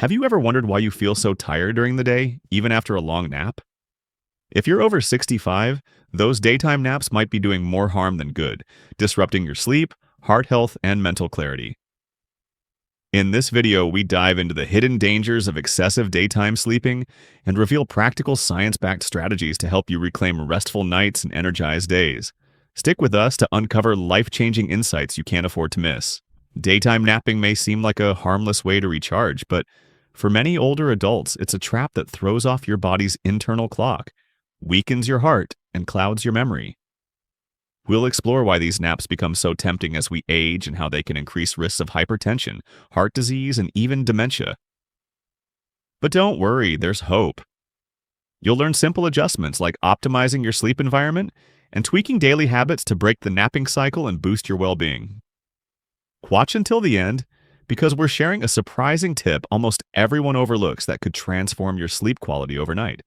Have you ever wondered why you feel so tired during the day, even after a long nap? If you're over 65, those daytime naps might be doing more harm than good, disrupting your sleep, heart health, and mental clarity. In this video, we dive into the hidden dangers of excessive daytime sleeping and reveal practical science-backed strategies to help you reclaim restful nights and energized days. Stick with us to uncover life-changing insights you can't afford to miss. Daytime napping may seem like a harmless way to recharge, but for many older adults, it's a trap that throws off your body's internal clock, weakens your heart, and clouds your memory. We'll explore why these naps become so tempting as we age and how they can increase risks of hypertension, heart disease, and even dementia. But don't worry, there's hope. You'll learn simple adjustments like optimizing your sleep environment and tweaking daily habits to break the napping cycle and boost your well-being. Watch until the end, because we're sharing a surprising tip almost everyone overlooks that could transform your sleep quality overnight.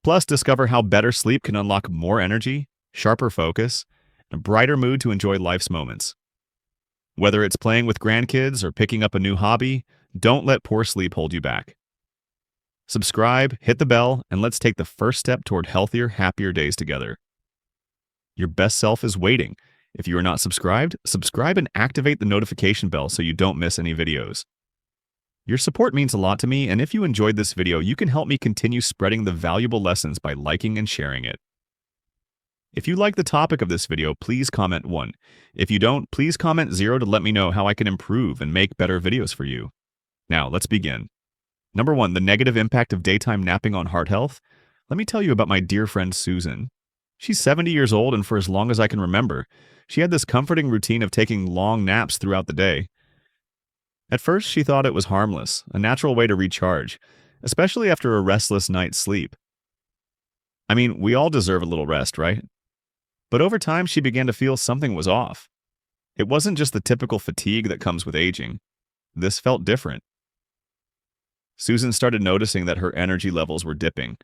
Plus, discover how better sleep can unlock more energy, sharper focus, and a brighter mood to enjoy life's moments. Whether it's playing with grandkids or picking up a new hobby, don't let poor sleep hold you back. Subscribe, hit the bell, and let's take the first step toward healthier, happier days together. Your best self is waiting. If you are not subscribed, subscribe and activate the notification bell so you don't miss any videos. Your support means a lot to me, and if you enjoyed this video, you can help me continue spreading the valuable lessons by liking and sharing it. If you like the topic of this video, please comment 1. If you don't, please comment 0 to let me know how I can improve and make better videos for you. Now, let's begin. Number 1, the negative impact of daytime napping on heart health. Let me tell you about my dear friend Susan. She's 70 years old, and for as long as I can remember, she had this comforting routine of taking long naps throughout the day. At first, she thought it was harmless, a natural way to recharge, especially after a restless night's sleep. I mean, we all deserve a little rest, right? But over time, she began to feel something was off. It wasn't just the typical fatigue that comes with aging. This felt different. Susan started noticing that her energy levels were dipping.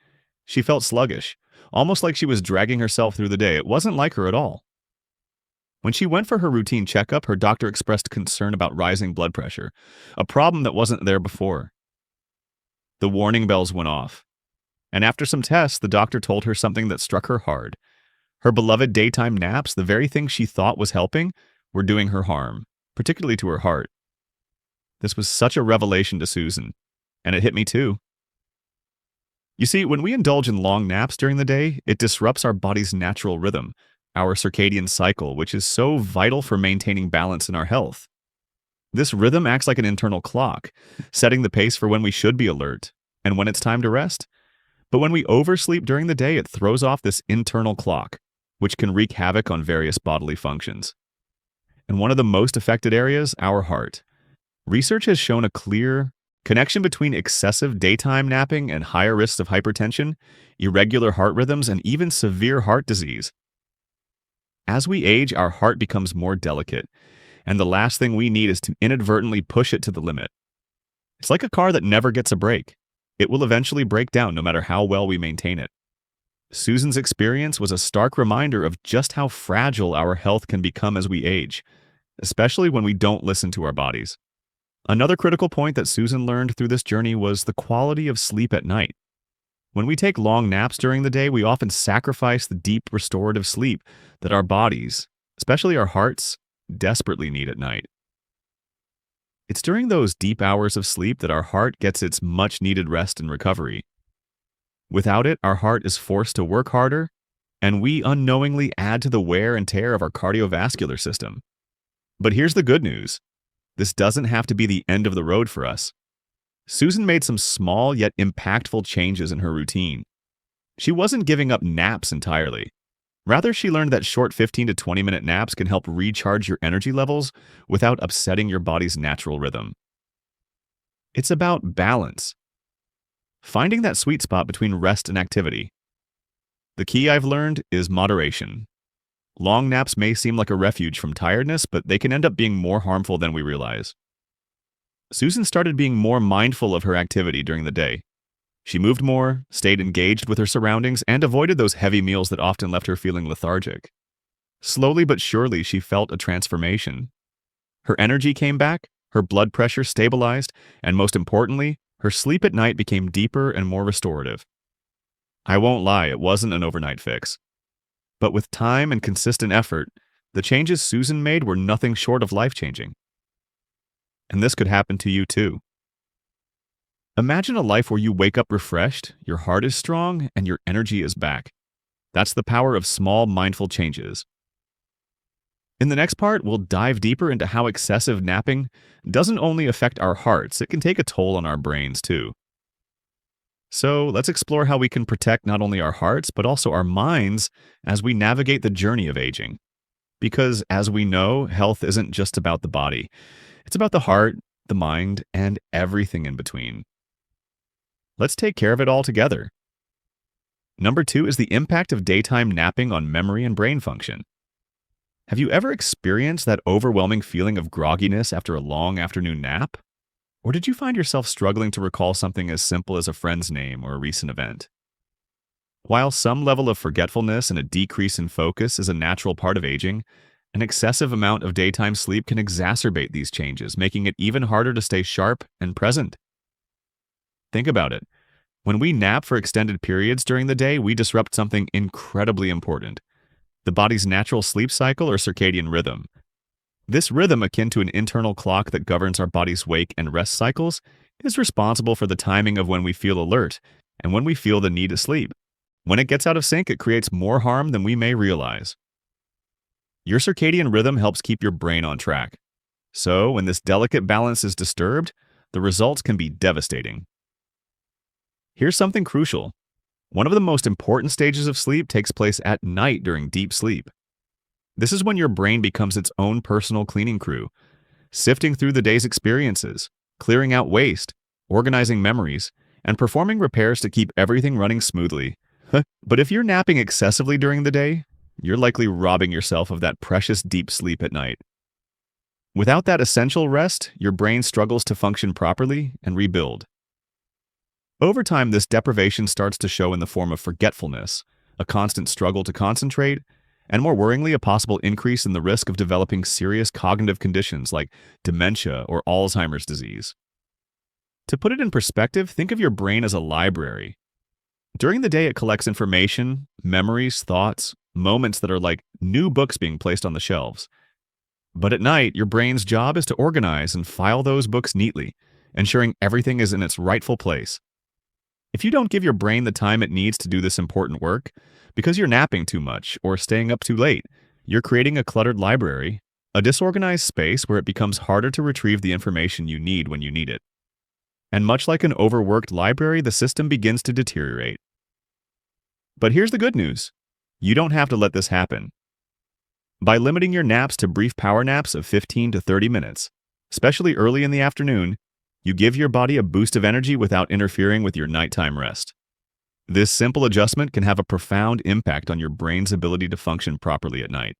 She felt sluggish, almost like she was dragging herself through the day. It wasn't like her at all. When she went for her routine checkup, her doctor expressed concern about rising blood pressure, a problem that wasn't there before. The warning bells went off, and after some tests, the doctor told her something that struck her hard. Her beloved daytime naps, the very thing she thought was helping, were doing her harm, particularly to her heart. This was such a revelation to Susan, and it hit me too. You see, when we indulge in long naps during the day, it disrupts our body's natural rhythm, our circadian cycle, which is so vital for maintaining balance in our health. This rhythm acts like an internal clock, setting the pace for when we should be alert and when it's time to rest. But when we oversleep during the day, it throws off this internal clock, which can wreak havoc on various bodily functions. And one of the most affected areas, our heart. Research has shown a clear connection between excessive daytime napping and higher risks of hypertension, irregular heart rhythms, and even severe heart disease. As we age, our heart becomes more delicate, and the last thing we need is to inadvertently push it to the limit. It's like a car that never gets a break. It will eventually break down no matter how well we maintain it. Susan's experience was a stark reminder of just how fragile our health can become as we age, especially when we don't listen to our bodies. Another critical point that Susan learned through this journey was the quality of sleep at night. When we take long naps during the day, we often sacrifice the deep restorative sleep that our bodies, especially our hearts, desperately need at night. It's during those deep hours of sleep that our heart gets its much-needed rest and recovery. Without it, our heart is forced to work harder, and we unknowingly add to the wear and tear of our cardiovascular system. But here's the good news. This doesn't have to be the end of the road for us. Susan made some small yet impactful changes in her routine. She wasn't giving up naps entirely. Rather, she learned that short 15 to 20-minute naps can help recharge your energy levels without upsetting your body's natural rhythm. It's about balance. Finding that sweet spot between rest and activity. The key I've learned is moderation. Long naps may seem like a refuge from tiredness, but they can end up being more harmful than we realize. Susan started being more mindful of her activity during the day. She moved more, stayed engaged with her surroundings, and avoided those heavy meals that often left her feeling lethargic. Slowly but surely, she felt a transformation. Her energy came back, her blood pressure stabilized, and most importantly, her sleep at night became deeper and more restorative. I won't lie, it wasn't an overnight fix. But with time and consistent effort, the changes Susan made were nothing short of life-changing. And this could happen to you too. Imagine a life where you wake up refreshed, your heart is strong, and your energy is back. That's the power of small, mindful changes. In the next part, we'll dive deeper into how excessive napping doesn't only affect our hearts, it can take a toll on our brains too. So let's explore how we can protect not only our hearts, but also our minds as we navigate the journey of aging. Because as we know, health isn't just about the body. It's about the heart, the mind, and everything in between. Let's take care of it all together. Number 2 is the impact of daytime napping on memory and brain function. Have you ever experienced that overwhelming feeling of grogginess after a long afternoon nap? Or did you find yourself struggling to recall something as simple as a friend's name or a recent event? While some level of forgetfulness and a decrease in focus is a natural part of aging, an excessive amount of daytime sleep can exacerbate these changes, making it even harder to stay sharp and present. Think about it. When we nap for extended periods during the day, we disrupt something incredibly important: the body's natural sleep cycle or circadian rhythm. This rhythm, akin to an internal clock that governs our body's wake and rest cycles, is responsible for the timing of when we feel alert and when we feel the need to sleep. When it gets out of sync, it creates more harm than we may realize. Your circadian rhythm helps keep your brain on track. So, when this delicate balance is disturbed, the results can be devastating. Here's something crucial. One of the most important stages of sleep takes place at night during deep sleep. This is when your brain becomes its own personal cleaning crew, sifting through the day's experiences, clearing out waste, organizing memories, and performing repairs to keep everything running smoothly. But if you're napping excessively during the day, you're likely robbing yourself of that precious deep sleep at night. Without that essential rest, your brain struggles to function properly and rebuild. Over time, this deprivation starts to show in the form of forgetfulness, a constant struggle to concentrate, and more worryingly, a possible increase in the risk of developing serious cognitive conditions like dementia or Alzheimer's disease. To put it in perspective, think of your brain as a library. During the day, it collects information, memories, thoughts, moments that are like new books being placed on the shelves. But at night, your brain's job is to organize and file those books neatly, ensuring everything is in its rightful place. If you don't give your brain the time it needs to do this important work, because you're napping too much or staying up too late, you're creating a cluttered library, a disorganized space where it becomes harder to retrieve the information you need when you need it. And much like an overworked library, the system begins to deteriorate. But here's the good news. You don't have to let this happen. By limiting your naps to brief power naps of 15 to 30 minutes, especially early in the afternoon, you give your body a boost of energy without interfering with your nighttime rest. This simple adjustment can have a profound impact on your brain's ability to function properly at night.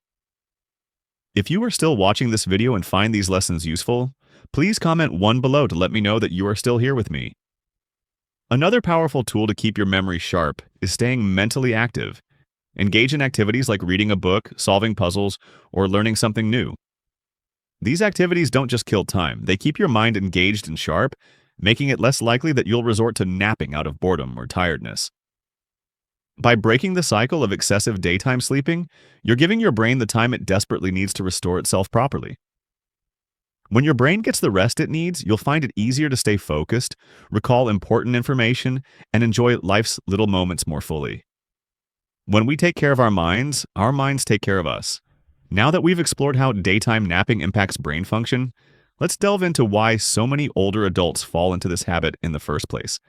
If you are still watching this video and find these lessons useful, please comment 1 below to let me know that you are still here with me. Another powerful tool to keep your memory sharp is staying mentally active. Engage in activities like reading a book, solving puzzles, or learning something new. These activities don't just kill time, they keep your mind engaged and sharp, making it less likely that you'll resort to napping out of boredom or tiredness. By breaking the cycle of excessive daytime sleeping, you're giving your brain the time it desperately needs to restore itself properly. When your brain gets the rest it needs, you'll find it easier to stay focused, recall important information, and enjoy life's little moments more fully. When we take care of our minds take care of us. Now that we've explored how daytime napping impacts brain function, let's delve into why so many older adults fall into this habit in the first place,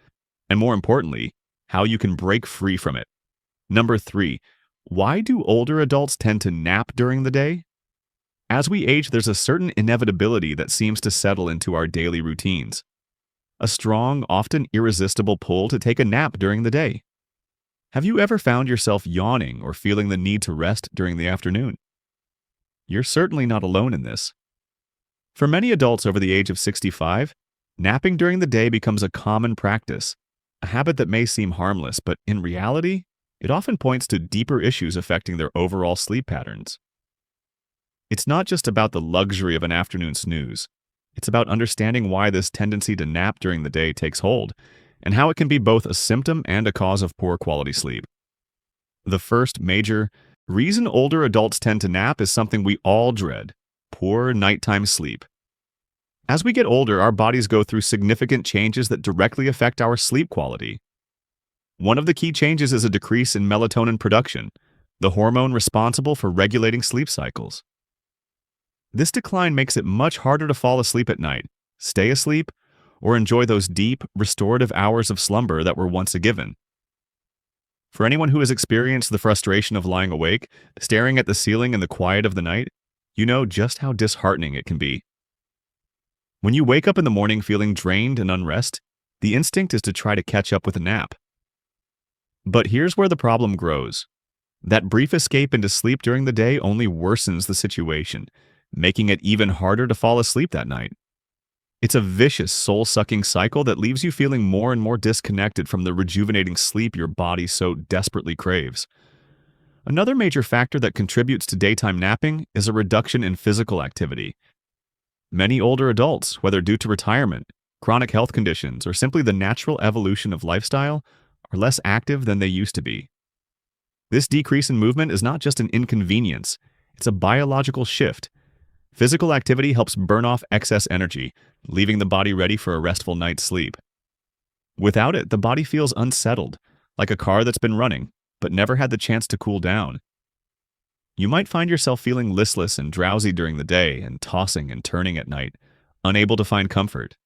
and more importantly, how you can break free from it. Number 3, why do older adults tend to nap during the day? As we age, there's a certain inevitability that seems to settle into our daily routines. A strong, often irresistible pull to take a nap during the day. Have you ever found yourself yawning or feeling the need to rest during the afternoon? You're certainly not alone in this. For many adults over the age of 65, napping during the day becomes a common practice, a habit that may seem harmless, but in reality, it often points to deeper issues affecting their overall sleep patterns. It's not just about the luxury of an afternoon snooze. It's about understanding why this tendency to nap during the day takes hold, and how it can be both a symptom and a cause of poor quality sleep. The first major reason older adults tend to nap is something we all dread: poor nighttime sleep. As we get older, our bodies go through significant changes that directly affect our sleep quality. One of the key changes is a decrease in melatonin production, the hormone responsible for regulating sleep cycles. This decline makes it much harder to fall asleep at night, stay asleep, or enjoy those deep, restorative hours of slumber that were once a given. For anyone who has experienced the frustration of lying awake, staring at the ceiling in the quiet of the night, you know just how disheartening it can be. When you wake up in the morning feeling drained and unrest, the instinct is to try to catch up with a nap. But here's where the problem grows. That brief escape into sleep during the day only worsens the situation, making it even harder to fall asleep that night. It's a vicious, soul-sucking cycle that leaves you feeling more and more disconnected from the rejuvenating sleep your body so desperately craves. Another major factor that contributes to daytime napping is a reduction in physical activity. Many older adults, whether due to retirement, chronic health conditions, or simply the natural evolution of lifestyle, are less active than they used to be. This decrease in movement is not just an inconvenience, it's a biological shift. Physical activity helps burn off excess energy, leaving the body ready for a restful night's sleep. Without it, the body feels unsettled, like a car that's been running, but never had the chance to cool down. You might find yourself feeling listless and drowsy during the day and tossing and turning at night, unable to find comfort.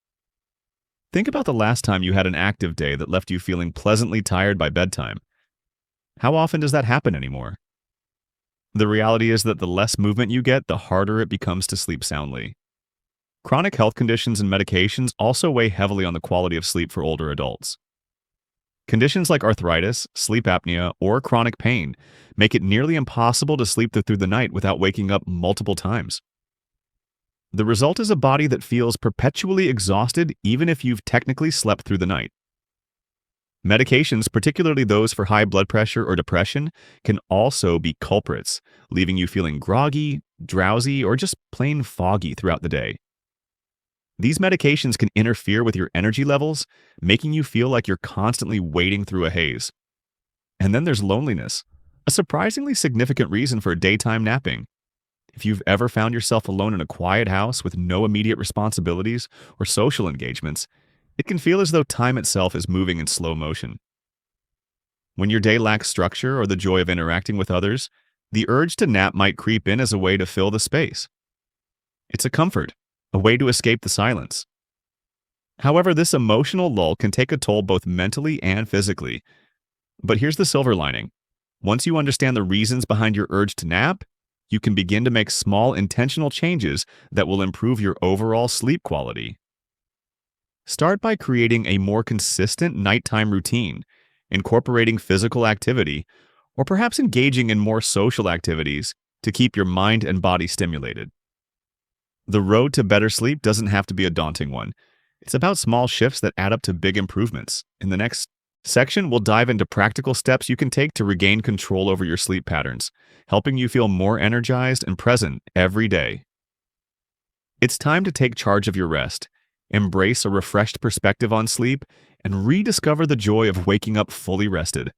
Think about the last time you had an active day that left you feeling pleasantly tired by bedtime. How often does that happen anymore? The reality is that the less movement you get, the harder it becomes to sleep soundly. Chronic health conditions and medications also weigh heavily on the quality of sleep for older adults. Conditions like arthritis, sleep apnea, or chronic pain make it nearly impossible to sleep through the night without waking up multiple times. The result is a body that feels perpetually exhausted even if you've technically slept through the night. Medications, particularly those for high blood pressure or depression, can also be culprits, leaving you feeling groggy, drowsy, or just plain foggy throughout the day. These medications can interfere with your energy levels, making you feel like you're constantly wading through a haze. And then there's loneliness, a surprisingly significant reason for daytime napping. If you've ever found yourself alone in a quiet house with no immediate responsibilities or social engagements, it can feel as though time itself is moving in slow motion. When your day lacks structure or the joy of interacting with others, the urge to nap might creep in as a way to fill the space. It's a comfort, a way to escape the silence. However, this emotional lull can take a toll both mentally and physically. But here's the silver lining. Once you understand the reasons behind your urge to nap, you can begin to make small intentional changes that will improve your overall sleep quality. Start by creating a more consistent nighttime routine, incorporating physical activity, or perhaps engaging in more social activities to keep your mind and body stimulated. The road to better sleep doesn't have to be a daunting one. It's about small shifts that add up to big improvements. In the next section, we'll dive into practical steps you can take to regain control over your sleep patterns, helping you feel more energized and present every day. It's time to take charge of your rest, embrace a refreshed perspective on sleep, and rediscover the joy of waking up fully rested.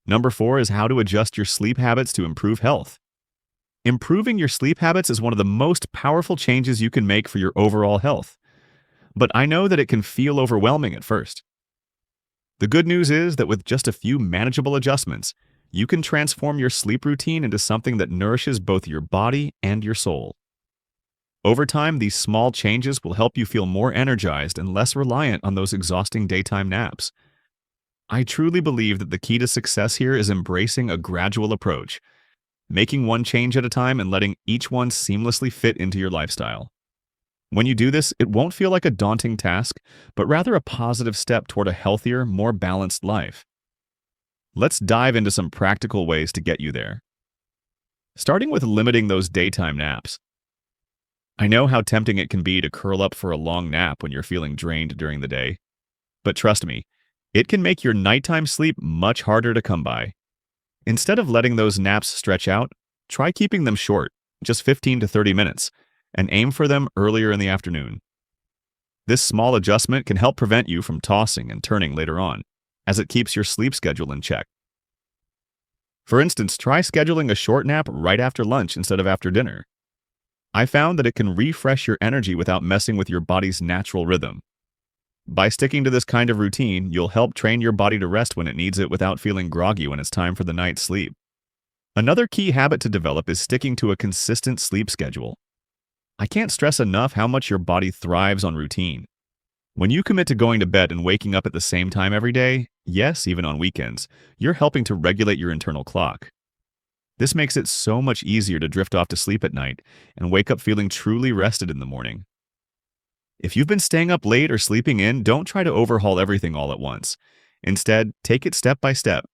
Number 4 is how to adjust your sleep habits to improve health. Improving your sleep habits is one of the most powerful changes you can make for your overall health. But I know that it can feel overwhelming at first. The good news is that with just a few manageable adjustments, you can transform your sleep routine into something that nourishes both your body and your soul. Over time, these small changes will help you feel more energized and less reliant on those exhausting daytime naps. I truly believe that the key to success here is embracing a gradual approach, making one change at a time and letting each one seamlessly fit into your lifestyle. When you do this, it won't feel like a daunting task, but rather a positive step toward a healthier, more balanced life. Let's dive into some practical ways to get you there. Starting with limiting those daytime naps. I know how tempting it can be to curl up for a long nap when you're feeling drained during the day. But trust me, it can make your nighttime sleep much harder to come by. Instead of letting those naps stretch out, try keeping them short, just 15 to 30 minutes, and aim for them earlier in the afternoon. This small adjustment can help prevent you from tossing and turning later on, as it keeps your sleep schedule in check. For instance, try scheduling a short nap right after lunch instead of after dinner. I found that it can refresh your energy without messing with your body's natural rhythm. By sticking to this kind of routine, you'll help train your body to rest when it needs it without feeling groggy when it's time for the night's sleep. Another key habit to develop is sticking to a consistent sleep schedule. I can't stress enough how much your body thrives on routine. When you commit to going to bed and waking up at the same time every day, yes, even on weekends, you're helping to regulate your internal clock. This makes it so much easier to drift off to sleep at night and wake up feeling truly rested in the morning. If you've been staying up late or sleeping in, don't try to overhaul everything all at once. Instead, take it step by step.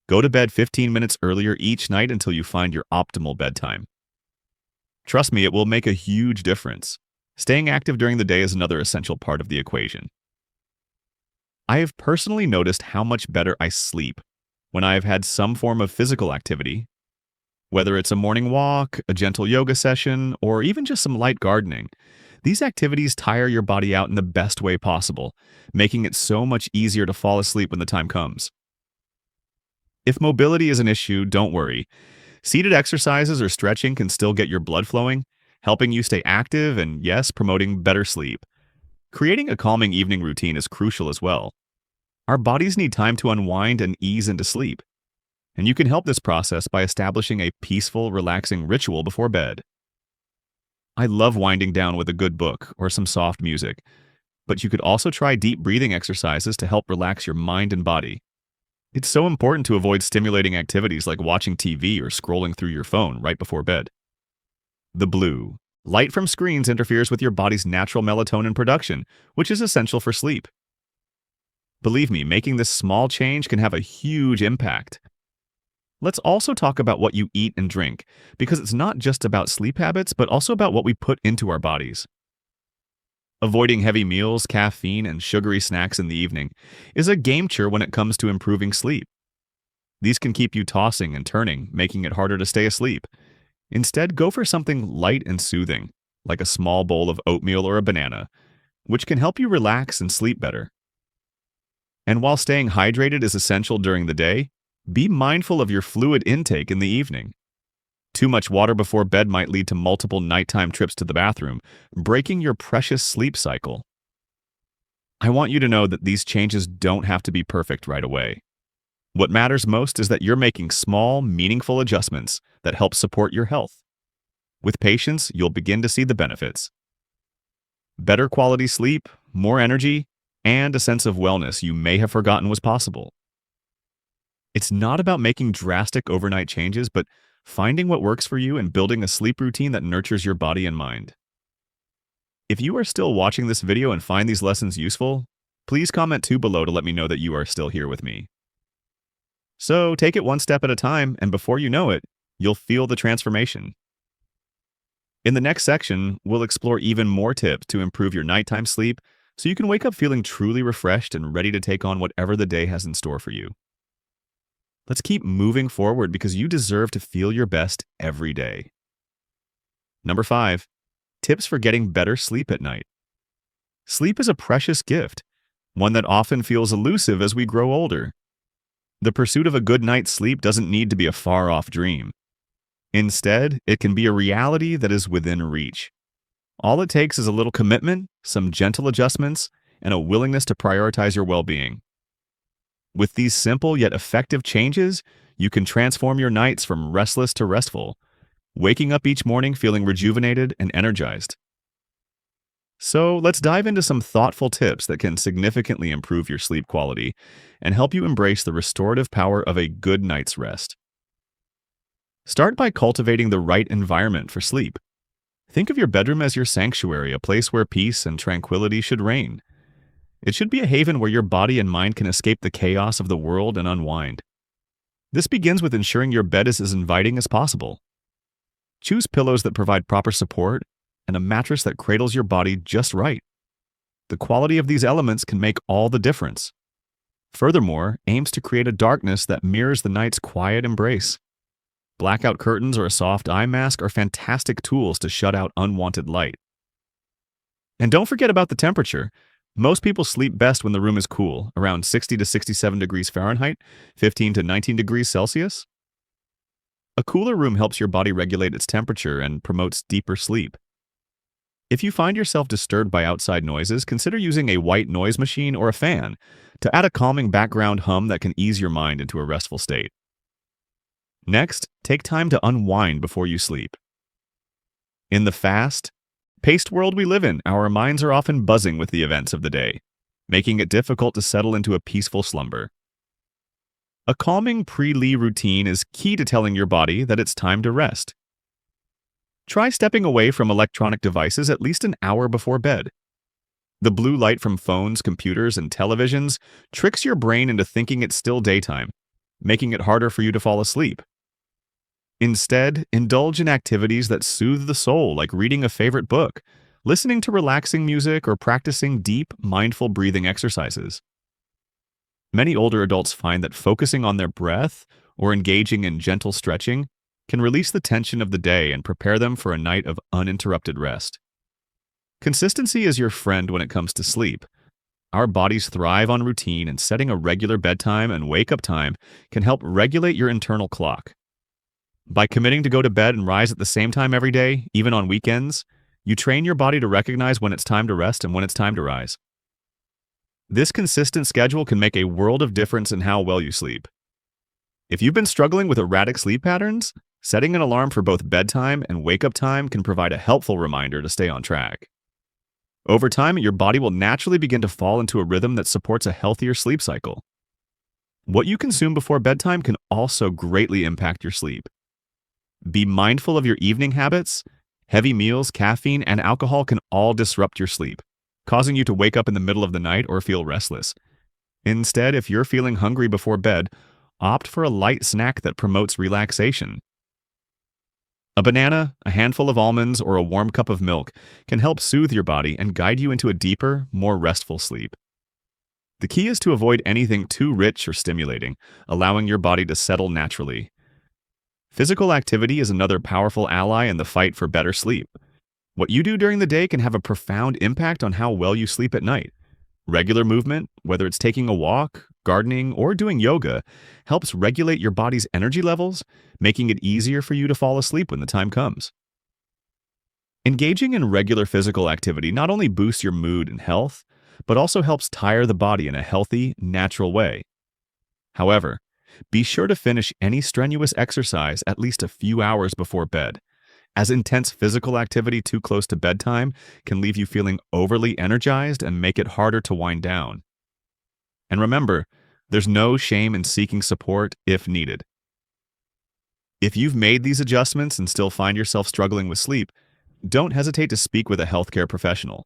Go to bed 15 minutes earlier each night until you find your optimal bedtime. Trust me, it will make a huge difference. Staying active during the day is another essential part of the equation. I have personally noticed how much better I sleep when I have had some form of physical activity, whether it's a morning walk, a gentle yoga session, or even just some light gardening. These activities tire your body out in the best way possible, making it so much easier to fall asleep when the time comes. If mobility is an issue, don't worry. Seated exercises or stretching can still get your blood flowing, helping you stay active and, yes, promoting better sleep. Creating a calming evening routine is crucial as well. Our bodies need time to unwind and ease into sleep, and you can help this process by establishing a peaceful, relaxing ritual before bed. I love winding down with a good book or some soft music, but you could also try deep breathing exercises to help relax your mind and body. It's so important to avoid stimulating activities like watching TV or scrolling through your phone right before bed. The blue. Light from screens interferes with your body's natural melatonin production, which is essential for sleep. Believe me, making this small change can have a huge impact. Let's also talk about what you eat and drink, because it's not just about sleep habits, but also about what we put into our bodies. Avoiding heavy meals, caffeine, and sugary snacks in the evening is a game changer when it comes to improving sleep. These can keep you tossing and turning, making it harder to stay asleep. Instead, go for something light and soothing, like a small bowl of oatmeal or a banana, which can help you relax and sleep better. And while staying hydrated is essential during the day, be mindful of your fluid intake in the evening. Too much water before bed might lead to multiple nighttime trips to the bathroom, breaking your precious sleep cycle. I want you to know that these changes don't have to be perfect right away. What matters most is that you're making small, meaningful adjustments that help support your health. With patience, you'll begin to see the benefits. Better quality sleep, more energy, and a sense of wellness you may have forgotten was possible. It's not about making drastic overnight changes, but finding what works for you and building a sleep routine that nurtures your body and mind. If you are still watching this video and find these lessons useful, please comment below to let me know that you are still here with me. So take it one step at a time, and before you know it, you'll feel the transformation. In the next section, we'll explore even more tips to improve your nighttime sleep so you can wake up feeling truly refreshed and ready to take on whatever the day has in store for you. Let's keep moving forward because you deserve to feel your best every day. Number 5, tips for getting better sleep at night. Sleep is a precious gift, one that often feels elusive as we grow older. The pursuit of a good night's sleep doesn't need to be a far-off dream. Instead, it can be a reality that is within reach. All it takes is a little commitment, some gentle adjustments, and a willingness to prioritize your well-being. With these simple yet effective changes, you can transform your nights from restless to restful, waking up each morning feeling rejuvenated and energized. So let's dive into some thoughtful tips that can significantly improve your sleep quality and help you embrace the restorative power of a good night's rest. Start by cultivating the right environment for sleep. Think of your bedroom as your sanctuary, a place where peace and tranquility should reign. It should be a haven where your body and mind can escape the chaos of the world and unwind. This begins with ensuring your bed is as inviting as possible. Choose pillows that provide proper support and a mattress that cradles your body just right. The quality of these elements can make all the difference. Furthermore, aims to create a darkness that mirrors the night's quiet embrace. Blackout curtains or a soft eye mask are fantastic tools to shut out unwanted light. And don't forget about the temperature. Most people sleep best when the room is cool, around 60 to 67 degrees Fahrenheit, 15 to 19 degrees Celsius. A cooler room helps your body regulate its temperature and promotes deeper sleep. If you find yourself disturbed by outside noises, consider using a white noise machine or a fan to add a calming background hum that can ease your mind into a restful state. Next, take time to unwind before you sleep. In the fast-paced world we live in, our minds are often buzzing with the events of the day, making it difficult to settle into a peaceful slumber. A calming pre-lee routine is key to telling your body that it's time to rest. Try stepping away from electronic devices at least an hour before bed. The blue light from phones, computers, and televisions tricks your brain into thinking it's still daytime, making it harder for you to fall asleep. Instead, indulge in activities that soothe the soul, like reading a favorite book, listening to relaxing music, or practicing deep, mindful breathing exercises. Many older adults find that focusing on their breath or engaging in gentle stretching can release the tension of the day and prepare them for a night of uninterrupted rest. Consistency is your friend when it comes to sleep. Our bodies thrive on routine, and setting a regular bedtime and wake-up time can help regulate your internal clock. By committing to go to bed and rise at the same time every day, even on weekends, you train your body to recognize when it's time to rest and when it's time to rise. This consistent schedule can make a world of difference in how well you sleep. If you've been struggling with erratic sleep patterns, setting an alarm for both bedtime and wake-up time can provide a helpful reminder to stay on track. Over time, your body will naturally begin to fall into a rhythm that supports a healthier sleep cycle. What you consume before bedtime can also greatly impact your sleep. Be mindful of your evening habits. Heavy meals, caffeine, and alcohol can all disrupt your sleep, causing you to wake up in the middle of the night or feel restless. Instead, if you're feeling hungry before bed, opt for a light snack that promotes relaxation. A banana, a handful of almonds, or a warm cup of milk can help soothe your body and guide you into a deeper, more restful sleep. The key is to avoid anything too rich or stimulating, allowing your body to settle naturally. Physical activity is another powerful ally in the fight for better sleep. What you do during the day can have a profound impact on how well you sleep at night. Regular movement, whether it's taking a walk, gardening, or doing yoga, helps regulate your body's energy levels, making it easier for you to fall asleep when the time comes. Engaging in regular physical activity not only boosts your mood and health, but also helps tire the body in a healthy, natural way. However, be sure to finish any strenuous exercise at least a few hours before bed, as intense physical activity too close to bedtime can leave you feeling overly energized and make it harder to wind down. And remember, there's no shame in seeking support if needed. If you've made these adjustments and still find yourself struggling with sleep, don't hesitate to speak with a healthcare professional.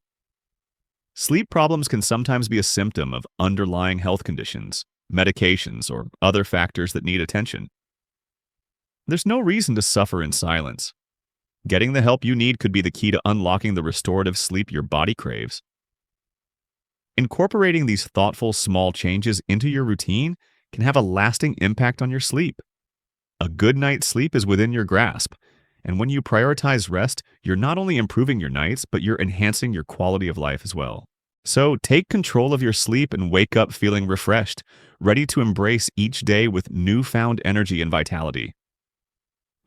Sleep problems can sometimes be a symptom of underlying health conditions, medications, or other factors that need attention. There's no reason to suffer in silence. Getting the help you need could be the key to unlocking the restorative sleep your body craves. Incorporating these thoughtful, small changes into your routine can have a lasting impact on your sleep. A good night's sleep is within your grasp, and when you prioritize rest, you're not only improving your nights, but you're enhancing your quality of life as well. So take control of your sleep and wake up feeling refreshed, ready to embrace each day with newfound energy and vitality.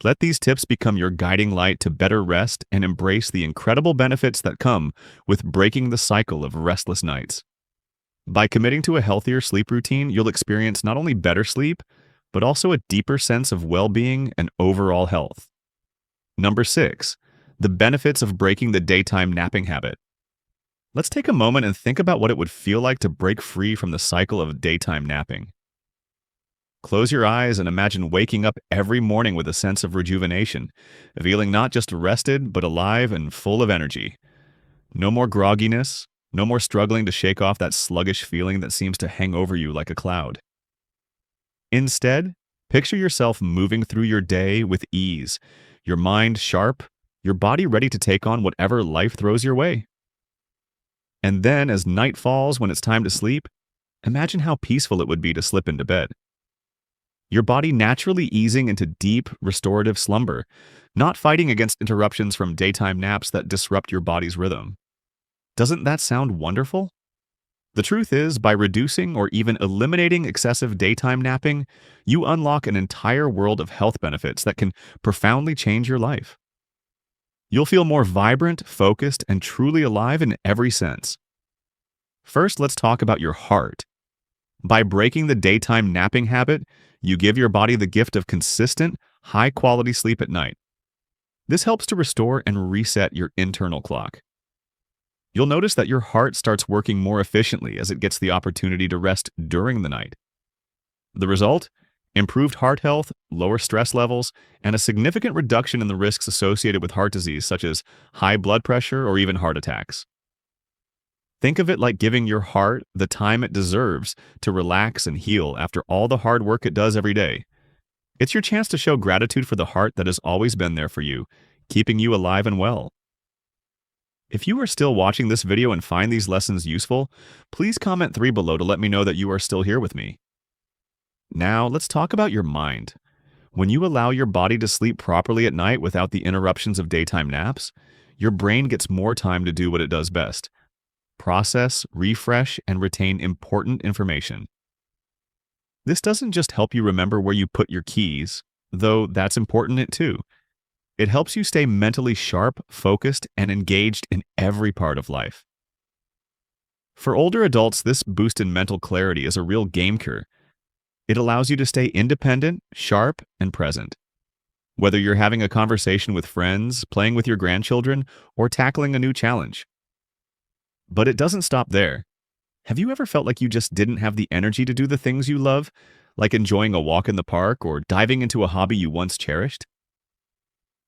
Let these tips become your guiding light to better rest and embrace the incredible benefits that come with breaking the cycle of restless nights. By committing to a healthier sleep routine, you'll experience not only better sleep, but also a deeper sense of well-being and overall health. Number 6, the benefits of breaking the daytime napping habit. Let's take a moment and think about what it would feel like to break free from the cycle of daytime napping. Close your eyes and imagine waking up every morning with a sense of rejuvenation, feeling not just rested, but alive and full of energy. No more grogginess, no more struggling to shake off that sluggish feeling that seems to hang over you like a cloud. Instead, picture yourself moving through your day with ease, your mind sharp, your body ready to take on whatever life throws your way. And then, as night falls when it's time to sleep, imagine how peaceful it would be to slip into bed. Your body naturally easing into deep, restorative slumber, not fighting against interruptions from daytime naps that disrupt your body's rhythm. Doesn't that sound wonderful? The truth is, by reducing or even eliminating excessive daytime napping, you unlock an entire world of health benefits that can profoundly change your life. You'll feel more vibrant, focused, and truly alive in every sense. First, let's talk about your heart. By breaking the daytime napping habit, you give your body the gift of consistent, high-quality sleep at night. This helps to restore and reset your internal clock. You'll notice that your heart starts working more efficiently as it gets the opportunity to rest during the night. The result? Improved heart health, lower stress levels, and a significant reduction in the risks associated with heart disease such as high blood pressure or even heart attacks. Think of it like giving your heart the time it deserves to relax and heal after all the hard work it does every day. It's your chance to show gratitude for the heart that has always been there for you, keeping you alive and well. If you are still watching this video and find these lessons useful, please comment 3 below to let me know that you are still here with me. Now, let's talk about your mind. When you allow your body to sleep properly at night without the interruptions of daytime naps, your brain gets more time to do what it does best: process, refresh, and retain important information. This doesn't just help you remember where you put your keys, though that's important too. It helps you stay mentally sharp, focused, and engaged in every part of life. For older adults, this boost in mental clarity is a real game changer. It allows you to stay independent, sharp, and present. Whether you're having a conversation with friends, playing with your grandchildren, or tackling a new challenge. But it doesn't stop there. Have you ever felt like you just didn't have the energy to do the things you love, like enjoying a walk in the park or diving into a hobby you once cherished?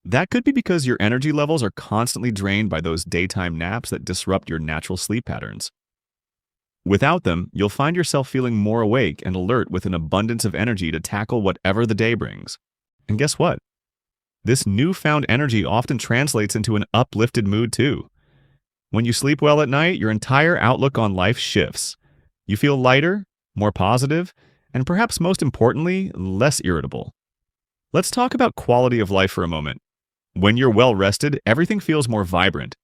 That could be because your energy levels are constantly drained by those daytime naps that disrupt your natural sleep patterns. Without them, you'll find yourself feeling more awake and alert with an abundance of energy to tackle whatever the day brings. And guess what? This newfound energy often translates into an uplifted mood too. When you sleep well at night, your entire outlook on life shifts. You feel lighter, more positive, and perhaps most importantly, less irritable. Let's talk about quality of life for a moment. When you're well rested, everything feels more vibrant.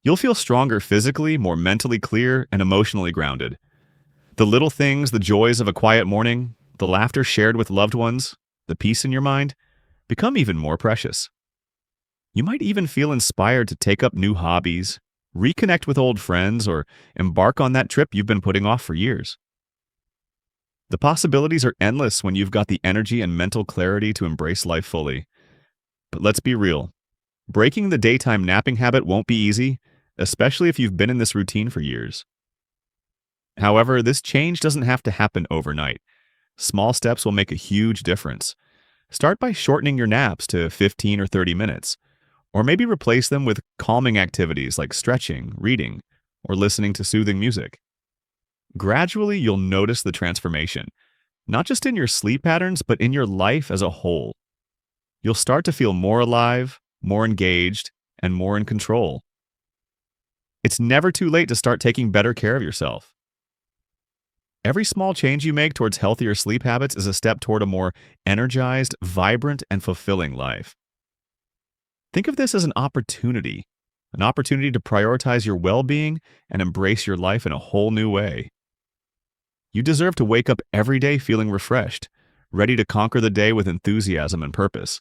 You'll feel stronger physically, more mentally clear, and emotionally grounded. The little things, the joys of a quiet morning, the laughter shared with loved ones, the peace in your mind, become even more precious. You might even feel inspired to take up new hobbies, reconnect with old friends, or embark on that trip you've been putting off for years. The possibilities are endless when you've got the energy and mental clarity to embrace life fully. But let's be real. Breaking the daytime napping habit won't be easy, especially if you've been in this routine for years. However, this change doesn't have to happen overnight. Small steps will make a huge difference. Start by shortening your naps to 15 or 30 minutes, or maybe replace them with calming activities like stretching, reading, or listening to soothing music. Gradually, you'll notice the transformation, not just in your sleep patterns, but in your life as a whole. You'll start to feel more alive, more engaged, and more in control. It's never too late to start taking better care of yourself. Every small change you make towards healthier sleep habits is a step toward a more energized, vibrant, and fulfilling life. Think of this as an opportunity to prioritize your well-being and embrace your life in a whole new way. You deserve to wake up every day feeling refreshed, ready to conquer the day with enthusiasm and purpose.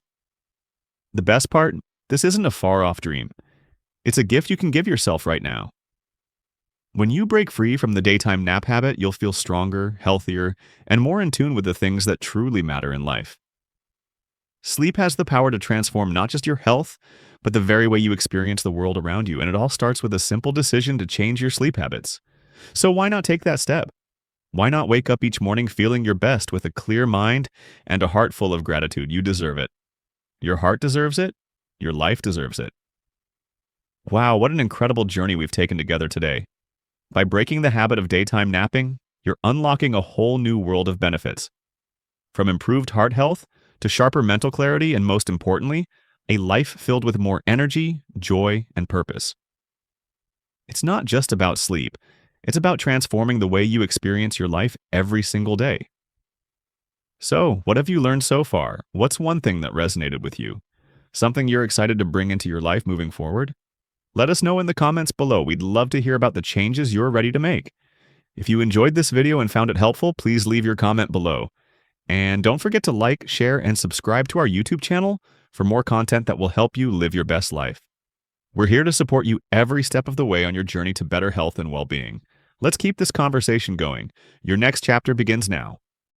The best part? This isn't a far-off dream. It's a gift you can give yourself right now. When you break free from the daytime nap habit, you'll feel stronger, healthier, and more in tune with the things that truly matter in life. Sleep has the power to transform not just your health, but the very way you experience the world around you, and it all starts with a simple decision to change your sleep habits. So why not take that step? Why not wake up each morning feeling your best with a clear mind and a heart full of gratitude? You deserve it. Your heart deserves it. Your life deserves it. Wow, what an incredible journey we've taken together today. By breaking the habit of daytime napping, you're unlocking a whole new world of benefits. From improved heart health to sharper mental clarity, and most importantly, a life filled with more energy, joy, and purpose. It's not just about sleep. It's about transforming the way you experience your life every single day. So, what have you learned so far? What's one thing that resonated with you? Something you're excited to bring into your life moving forward? Let us know in the comments below. We'd love to hear about the changes you're ready to make. If you enjoyed this video and found it helpful, please leave your comment below. And don't forget to like, share, and subscribe to our YouTube channel for more content that will help you live your best life. We're here to support you every step of the way on your journey to better health and well-being. Let's keep this conversation going. Your next chapter begins now.